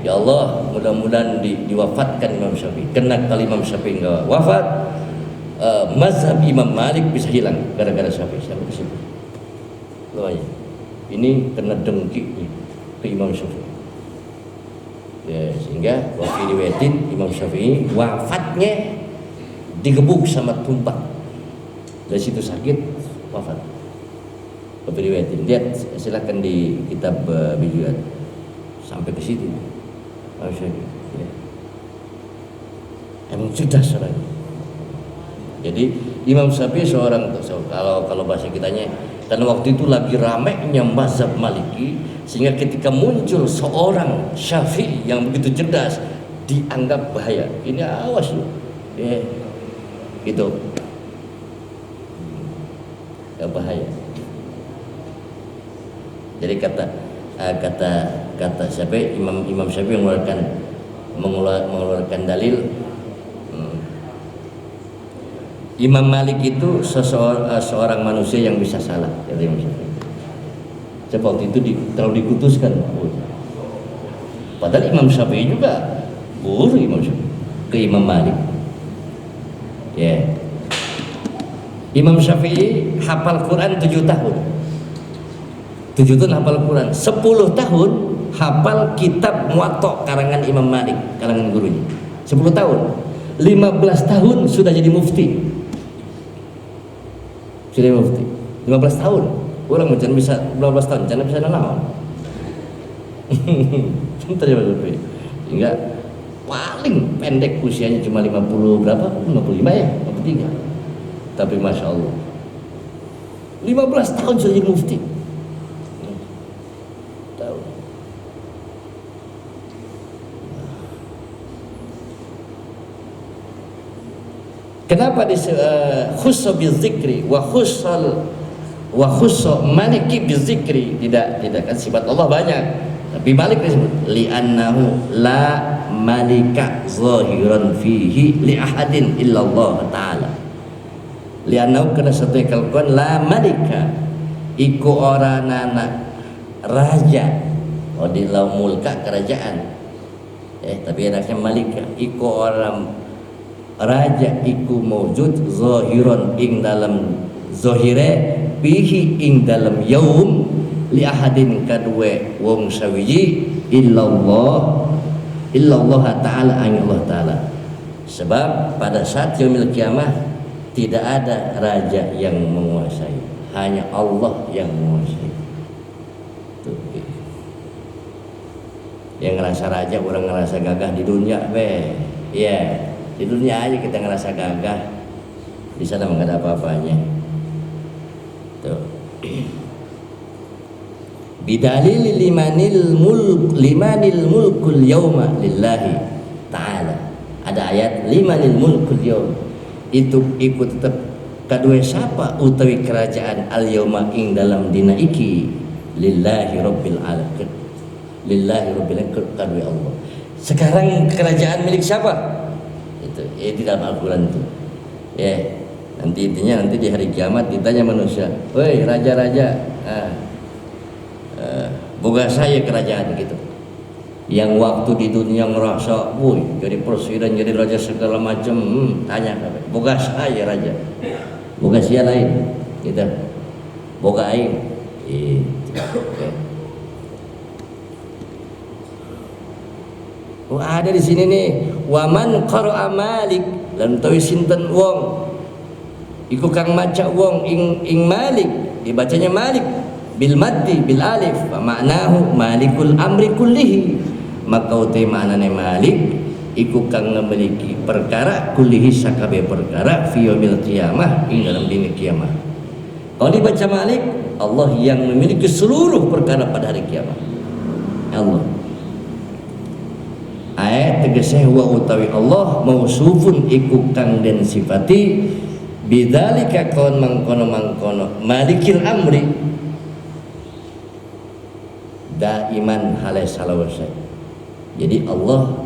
Ya Allah, mudah-mudahan diwafatkan Imam Syafi'i. Karena kalau Imam Syafi'i enggak wafat, mazhab Imam Malik bisa hilang gara-gara Syafi'i. Sampai ke situ. Loh, ini kena dengki ke Imam Syafi'i. Ya, sehingga waktu riwayatin Imam Syafi'i wafatnya digebuk sama tumbak, dari situ sakit wafat. Waktu riwayatin, lihat silakan di kitab bijuan sampai ke situ Imam Syafi'i ya. Emang cerdas orangnya. Jadi Imam Syafi'i seorang, kalau bahasa kitanya, karena waktu itu lagi ramainya mazhab Maliki, sehingga ketika muncul seorang Syafi'i yang begitu cerdas dianggap bahaya. Ini awas loh, ya, gitu, ya bahaya. Jadi kata siapa Imam Syafi'i mengeluarkan dalil, Imam Malik itu seorang manusia yang bisa salah, kata Imam Syafi'i. Sebab itu terlalu dikutuskan. Padahal Imam Syafi'i juga guru Imam Syafi'i ke Imam Malik. Ya. Imam Syafi'i hafal Quran 7 tahun. 7 tahun hafal Quran, 10 tahun hafal kitab Muwatta karangan Imam Malik, karangan gurunya. 10 tahun. 15 tahun sudah jadi mufti. Sudah mufti. 15 tahun. Orang macam bisa 12 tahun, jangan bisa naon. Hingga paling pendek usianya cuma 50 berapa? 55 ya, 53. Tapi Masya Allah 15 tahun sudah jadi mufti. Tahu. Kenapa khussa bizikri wa khussa maliki bizikri, tidak kan sifat Allah banyak, tapi Malik disebut li'annahu la malika zahiran fihi li ahadin illallah ta'ala. Li'annahu kena satu kalkuan la malika iku orana raja, di lau mulka kerajaan, tapi enaknya malika iku orang raja iku mawjud zahiran ing dalam zahire bihi ing dalam yaum li ahadin kadue wong sawiji illallah ta'ala, Allah ta'ala. Sebab pada saat yaumil kiamah tidak ada raja yang menguasai, hanya Allah yang menguasai. Tuh. Yang ngerasa raja, orang ngerasa gagah di dunia di dunia aja kita ngerasa gagah, di sana nggak ada apa-apanya. Tuh. Bidalil limanil mulkul yauma lillahi ta'ala. Ada ayat limanil mulkul yaum, itu ikut tetap kadue siapa utawi kerajaan al yauma ing dalam dina iki lillahi rabbil alamin, lillahi rabbil alamin, kadue Allah. Sekarang kerajaan milik siapa? Itu di dalam Al-Qur'an itu. Nanti intinya nanti di hari kiamat ditanya manusia, "Woi raja-raja, boga saya kerajaan gitu." Yang waktu di dunia ngerasa, jadi presiden, jadi raja segala macam, tanya, "Boga saya raja." Boga sia lain, gitu. Boga aing. Ada di sini nih, waman qara'a Malik lan tawi sinten wong iku kang maca wong ing Malik, dibacanya Malik bil maddi bil alif, fa ma'nahu malikul amri kullihi, maka utai maknane Malik iku kang memiliki perkara kullihi sakabe perkara fi yaumil qiyamah ing dalam dina kiamat. Kalau dibaca Malik, Allah yang memiliki seluruh perkara pada hari kiamat. Allah ayat tegasnya wa utawi Allah mausufun iku kang den sifati bidzalika kaun mangkono malikil amri daiman halai salawasai. Jadi Allah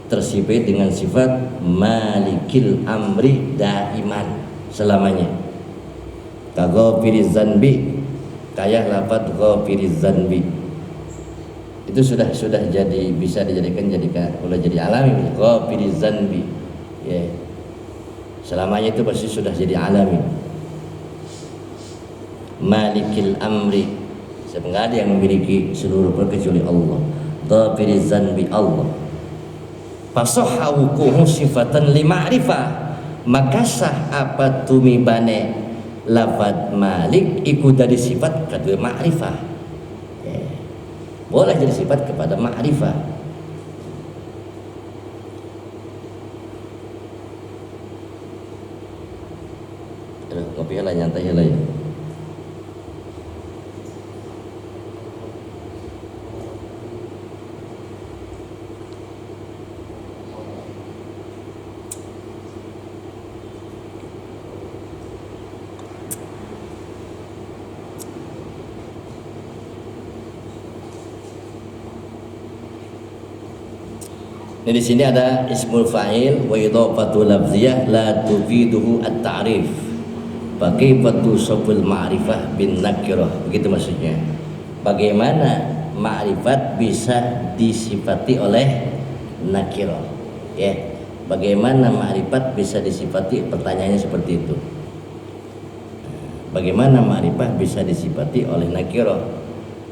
tersifat dengan sifat malikil amri daiman, selamanya. Kaghafiriz zanbi, kayak lafaz ghafiriz zanbi itu sudah jadi bisa dijadikan udah jadi alami. Ghafiriz zanbi, selamanya itu pasti sudah jadi alami. Malikil amri, sebenarnya ada yang memiliki seluruh perkara kecuali Allah. Ghafiriz zanbi Allah. Fasahha wuquhu sifatan li ma'rifah, maka sah apa tumibane lafad Malik iku dari sifat kedua ma'rifah. Boleh jadi sifat kepada ma'rifah. Kopi lah nyantai lah ya. Ini di sini ada ismul fa'il wa idhafatu lafziyah la tufiduhu at-ta'rif. Pakai batu sopul ma'rifah bin nakirah. Begitu maksudnya. Bagaimana ma'rifat bisa disifati oleh nakirah? Ya. Bagaimana ma'rifat bisa disifati? Pertanyaannya seperti itu. Bagaimana ma'rifat bisa disifati oleh nakirah?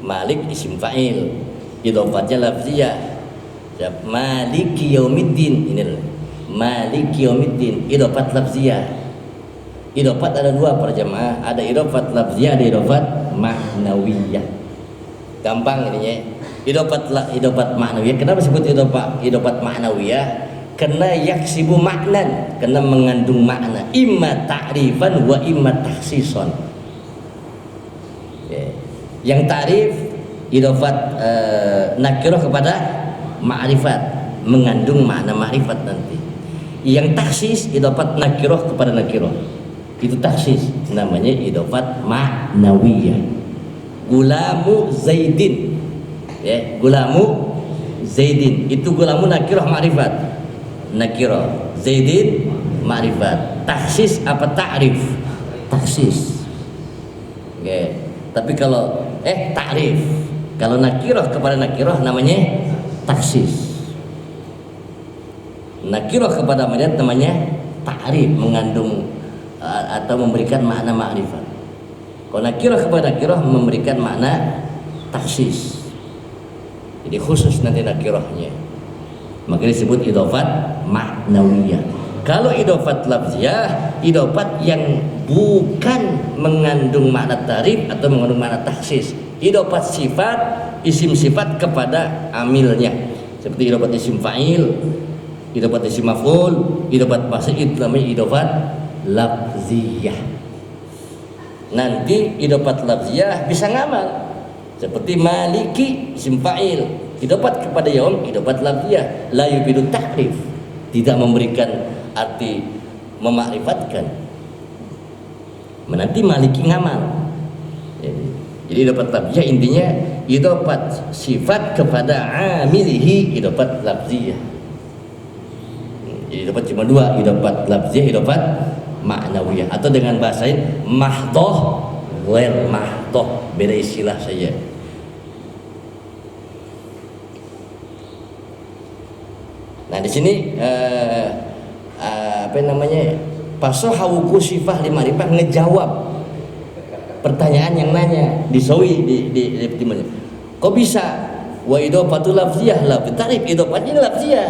Malik isim fa'il, idhofatnya lafziyah. Maliki yaumiddin, ini Maliki yaumiddin, idhofat lafziyah. Idhofat ada dua para jemaah, ada idhofat lafziyah, ada idhofat ma'nawiyah. Gampang ininya. Idhofat ma'nawiyah. Kenapa disebut idhofat ma'nawiyah? Karena yaksibu maknan, karena mengandung makna, imma ta'rifan wa imma takhsisan. Yang ta'rif idhofat nakirah kepada ma'rifat, mengandung makna ma'rifat nanti. Yang taksis idhofat nakirah kepada nakirah, itu taksis, namanya idhofat ma'nawiyah. Gulamu Zaidin, ya, gulamu Zaidin, itu gulamu nakirah ma'rifat, nakirah, Zaidin ma'rifat. Taksis apa ta'rif? Taksis. Oke. Tapi kalau ta'rif, kalau nakirah kepada nakirah namanya taksis. Nakirah kepada maryat namanya ta'rif, mengandung atau memberikan makna ma'rifat. Kalau nakirah kepada nakirah memberikan makna taksis. Jadi khusus nanti nakirahnya. Maka disebut idhofat ma'nawiyah. Kalau idhofat lafziyah, idhofat yang bukan mengandung makna ta'rif atau mengandung makna taksis. Idhofat sifat, isim sifat kepada amilnya, seperti idhofat isim fa'il, idhofat isim maf'ul, idhofat fasil, itu namanya idhofat lafziyah. Nanti idhofat lafziyah bisa ngamal, seperti maliki isim fa'il, idhofat kepada yaum, idhofat lafziyah, la yufidu ta'rif, tidak memberikan arti memakrifatkan. Nanti maliki ngamal. Jadi idhofat lafziyah intinya idhofat sifat kepada amilihi, idhofat lafziyah. Jadi idhofat cuma dua, idhofat lafziyah, idhofat ma'nawiyah, atau dengan bahasa lain mahdoh, ghair mahdoh, beda istilah saja. Nah di sini apa namanya, pasohawuku sifah limarifah, ngejawab pertanyaan yang nanya di sawi di kok bisa wa idhofatul lafziyah la bitarif, idhofatnya lafziyah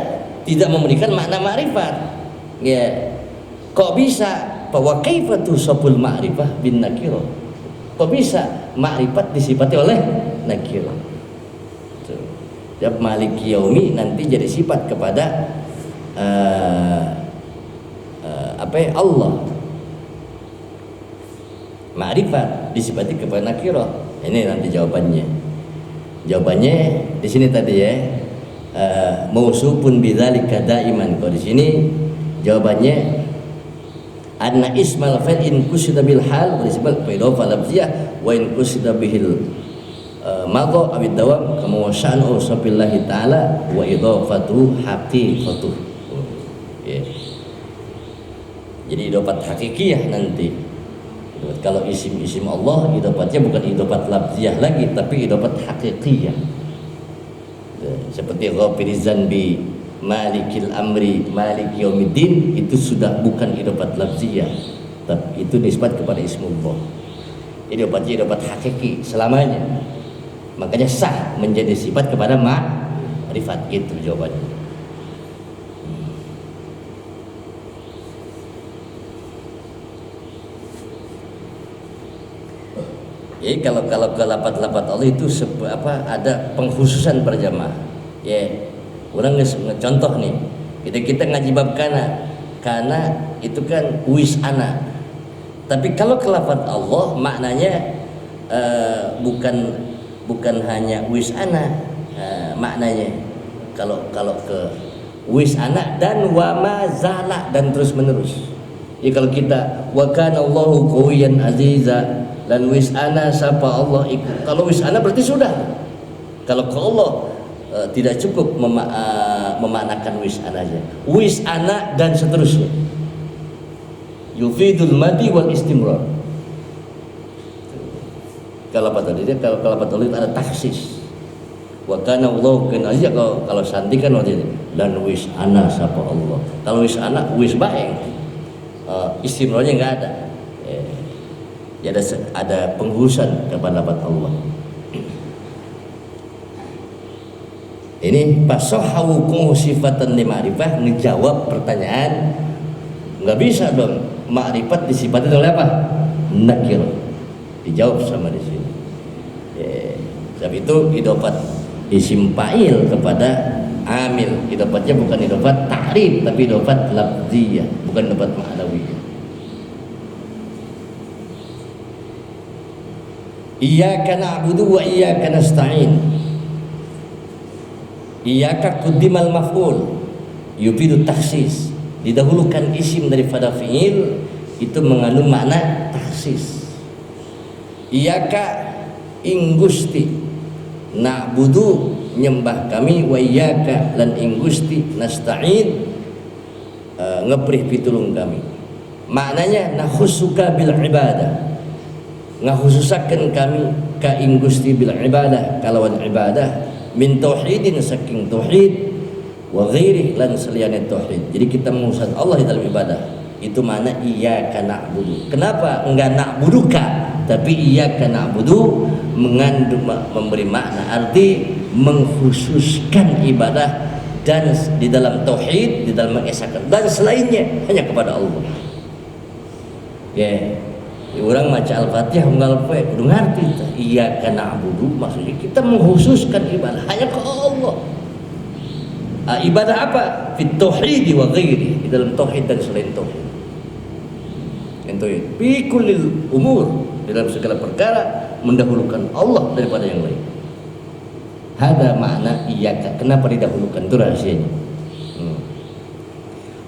tidak memberikan makna ma'rifat, ya. Kok bisa bahwa kaifatu sabul ma'rifah bin nakirah, kok bisa ma'rifat disifati oleh nakirah. Jadi maliki yaumi nanti jadi sifat kepada Allah. Ma'rifat disifati kepada nakirah. Ini nanti jawabannya. Jawabannya di sini tadi ya. Mausufun bidzalika daiman. Kalau di sini jawabannya anna ismal fa'il in kusida bil hal wa ismal idhofah lafziyah wa in kusida bihil madha aw dawam kama sya'nu usabillahi ta'ala wa idhofatu haqiqatuh. Jadi idhofat hakikiyah nanti. Kalau isim-isim Allah idhofatnya bukan idhofat lafziyah lagi, tapi idhofat hakikiyah. Seperti ghafiriz zanbi, malikil amri, maliki yaumiddin, itu sudah bukan idhofat lafziyah, tapi itu nisbat kepada ismullah. Idhofatnya idhofat hakiki selamanya. Makanya sah menjadi sifat kepada ma'rifat, itu jawabannya. Jadi kalau ke lapat-lapat Allah itu ada pengkhususan berjamaah. Ya, orang contoh nih, kita ngaji bab kana itu kan wis'ana. Tapi kalau ke lafaz Allah maknanya bukan hanya wis'ana, maknanya kalau ke wis'ana dan wa ma zala dan terus menerus. Ya kalau kita wa kana Allahu qawiyyan aziza dan wis'ana sapa Allah kalau wis'ana berarti sudah. Kalau ke Allah tidak cukup memaknakan wis'ana saja. Wis'ana dan seterusnya. Yufidul madi wal istimrar. Kalau pataulit ada taksis. Wa kana Allahu kana aja kalau sandi kan waktu itu dan wis'ana sapa Allah. Kalau wis'ana wis bae. Istimrarnya enggak ada. Ya ada penghusan kepada Allah. Ini pasahawukum sifatan li ma'rifah, ngejawab pertanyaan. Enggak bisa dong ma'rifat disifatin oleh apa? Nakir. Dijawab sama di sini. Sebab itu idofat isim fa'il kepada amil. Idofatnya bukan idofat ta'rif tapi idofat lafziyah, bukan idofat ma'nawiyah. Iyyaka na'budu wa iyyaka nasta'in. Iyyaka quddimal maf'ul yufidu takhsis. Didahulukan isim daripada fi'il itu mengandung makna takhsis. Iyyaka ing Gusti na'budu nyembah kami, wa iyyaka lan ing Gusti nasta'in ngeprih pitulung kami. Maknanya nakhusuka bil ibadah, ngakhususaken kami ka ing Gusti bil ibadah kalawan ibadah min tauhidin saking tauhid wa ghairi lan saliyane tauhid. Jadi kita mengusat Allah di dalam ibadah. Itu makna iyyaka na'budu. Kenapa enggak na'buduka tapi iyyaka na'budu mengandung memberi makna arti mengkhususkan ibadah dan di dalam tauhid, di dalam mengesahkan dan selainnya hanya kepada Allah. Ya, orang maca Al-Fatihah enggak udah ngerti iyyaka na'budu maksudnya kita mengkhususkan ibadah hanya ke Allah. Ibadah apa? Fit tauhid wa ghairi, di dalam tauhid dan selain tauhid. Itu fi kullil umur, dalam segala perkara mendahulukan Allah daripada yang lain. Hada makna iyyaka. Kenapa didahulukan? Itu rahasianya.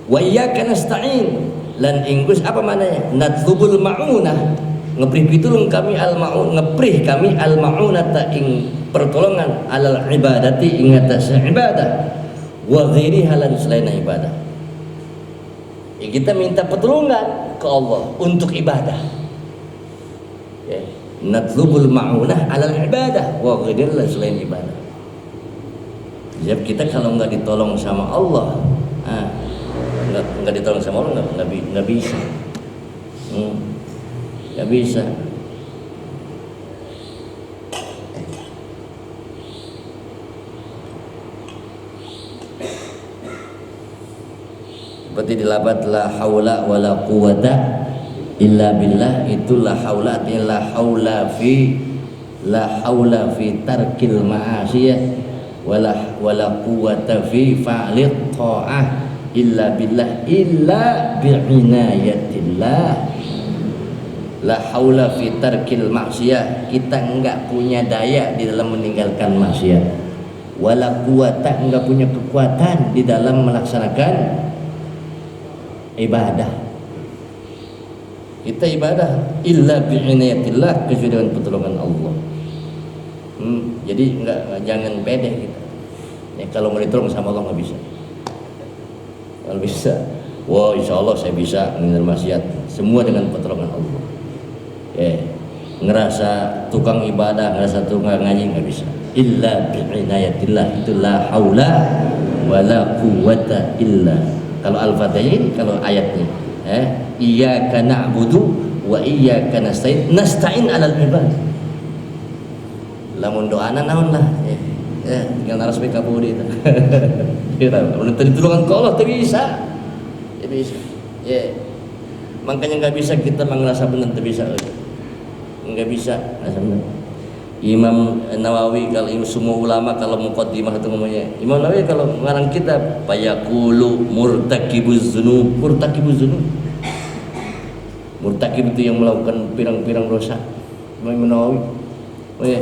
Wa iyyaka nasta'in lan inggus apa maknanya? Natlubul ma'unah, ngeprih pitulung kami al ma'un, ngeprih kami al ma'unata ing pertolongan alal ibadati ing atas ibadah wa ghairi halal selain ibadah. Ya, kita minta pertolongan ke Allah untuk ibadah. Ya, natlubul ma'unah alal ibadah wa ghairi selain ibadah. Jadi kita kalau nggak ditolong sama Allah, nggak ditolong sama Allah nggak bisa, nggak bisa. Seperti di lafaz la haula wala quwata illa billah, itu la haula artinya la haula fi tarkil ma'asiyah wala quwata fi fa'lit ta'ah illa billah illa bi'inayatillah. La haula fi tarkil maksiyah, kita enggak punya daya di dalam meninggalkan maksiat, wala quwata enggak punya kekuatan di dalam melaksanakan ibadah. Kita ibadah illa bi'inayatillah, kecuali dengan pertolongan Allah. Jadi jangan pede kita. Ya, kalau mau ditolong sama Allah nggak bisa. Kalau bisa, wah insya Allah saya bisa menghindar maksiat. Semua dengan pertolongan Allah. Ya, ngerasa tukang ibadah, ngerasa tukang ngaji nggak bisa. Illa bi'inayatillah, itu la haula wala quwwata illa. Kalau Al-Fatihah, kalau ayatnya, iyyaka na'budu wa iyyaka nasta'in, nasta'in 'alal ibadah. Lamun doana naon lah, tinggal naras bae kabudi itu. Kita mun ditulungan ke Allah teu bisa. Ya bisa. Ya. Makanya enggak bisa kita mengerasa benar teu bisa. Enggak bisa, rasa benar. Imam Nawawi, kalau semua ulama kalau muqaddimah itu ngomongnya, Imam Nawawi kalau ngarang kitab fayaqulu murtakibuz dzunub, murtakib itu yang melakukan pirang-pirang dosa. Imam Nawawi. Oh ya.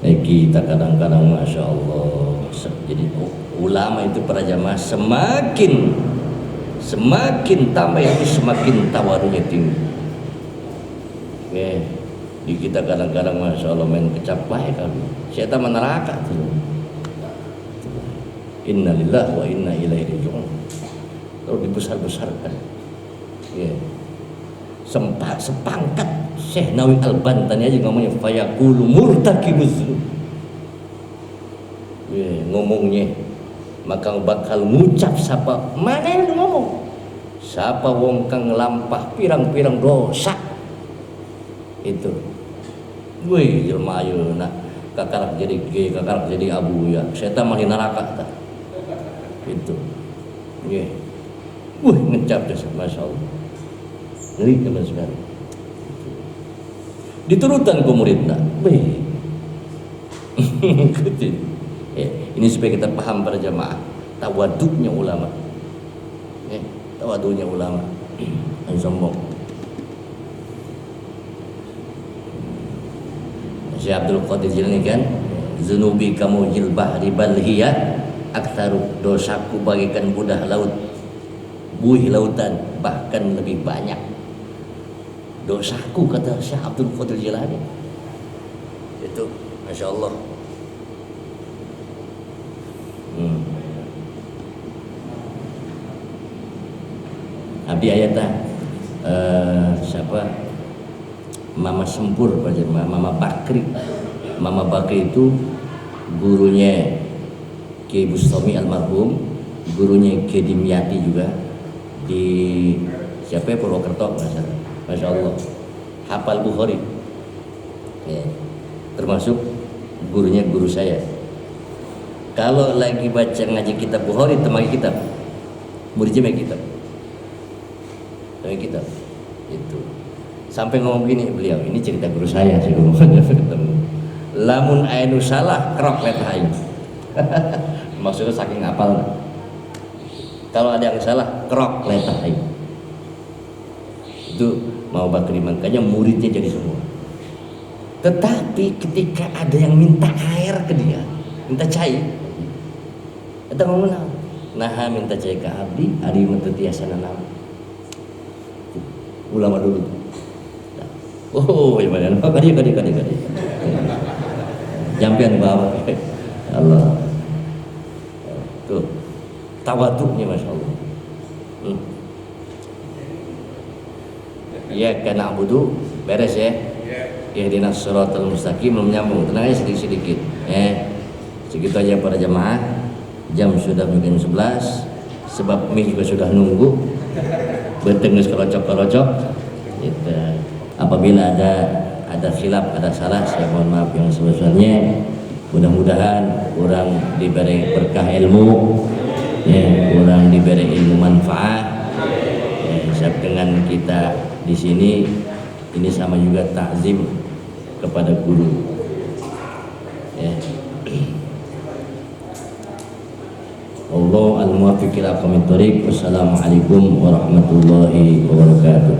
Kita kadang-kadang masya Allah, jadi ulama itu para jamaah semakin tambah itu semakin tawarunya tinggi. Di kita kadang-kadang masya Allah main kecap baik kan. Syaitan meneraka tuh. Innalillahi wa inna ilaihi raji'un. Lalu dibesar-besarkan. Ya. Sepangkat Syekh Nawawi Al-Bantani aja ngomongnya fayaqulu murtakibuz dzunub. Ya, ngomongnya maka bakal ngucap siapa mana yang ngomong siapa wong kang ngelampah pirang-pirang dosa itu wih jelema ayeuna kakarak jadi G kakarak jadi abu ya setan mah neraka tah itu ye wih ngecap deh masyaallah ngeri teman sekali diturutan ku muridna wih ini supaya kita paham para jamaah tawaduknya ulama tawaduknya ulama sombong. Syekh Abdul Qadir Jilani kan zunubi kamu jilbah ribal hiya aktaru dosaku bagaikan budah laut buih lautan bahkan lebih banyak dosaku kata Syekh Abdul Qadir Jilani itu Masya Allah. Abi ayatnya siapa Mama Sempur Mama Bakri itu gurunya Ki Bustami almarhum gurunya Ki Dimyati juga di siapa ya Purwokerto Masya Allah hafal Bukhari ya, termasuk gurunya guru saya. Kalau lagi baca ngaji kitab Bukhari, temagi kitab, muridnya kitab, temagi kitab, itu. Sampai ngomong gini beliau, ini cerita guru saya sih ngomongnya ketemu. Lamun ainu salah, krok letah ain. Maksudnya saking apal. Kalau ada yang salah, krok letah ain. Itu mau Bakri makanya muridnya jadi semua. Tetapi ketika ada yang minta air ke dia, minta cair. Kita ngomong nah minta cai ke abdi ari mah teu tiasa nanam ulama dulu oh ya benar kadi jampian bawa Allah tuh tawaduknya Masya Allah ya kana abudu beres ya ihdinas shiratal mustaqim menyambung tenang aja sedikit segitu aja para jemaah. Jam sudah mungkin 11 sebab mie juga sudah nunggu beteng geus kerocok gitu. Apabila ada khilaf ada salah saya mohon maaf yang sebesarnya. Mudah-mudahan orang diberi berkah ilmu ya, orang diberi ilmu manfaat ya, dengan kita di sini ini sama juga takzim kepada guru ya. Allah al-muwaffiq ila aqwamit thoriq. Wassalamualaikum warahmatullahi wabarakatuh.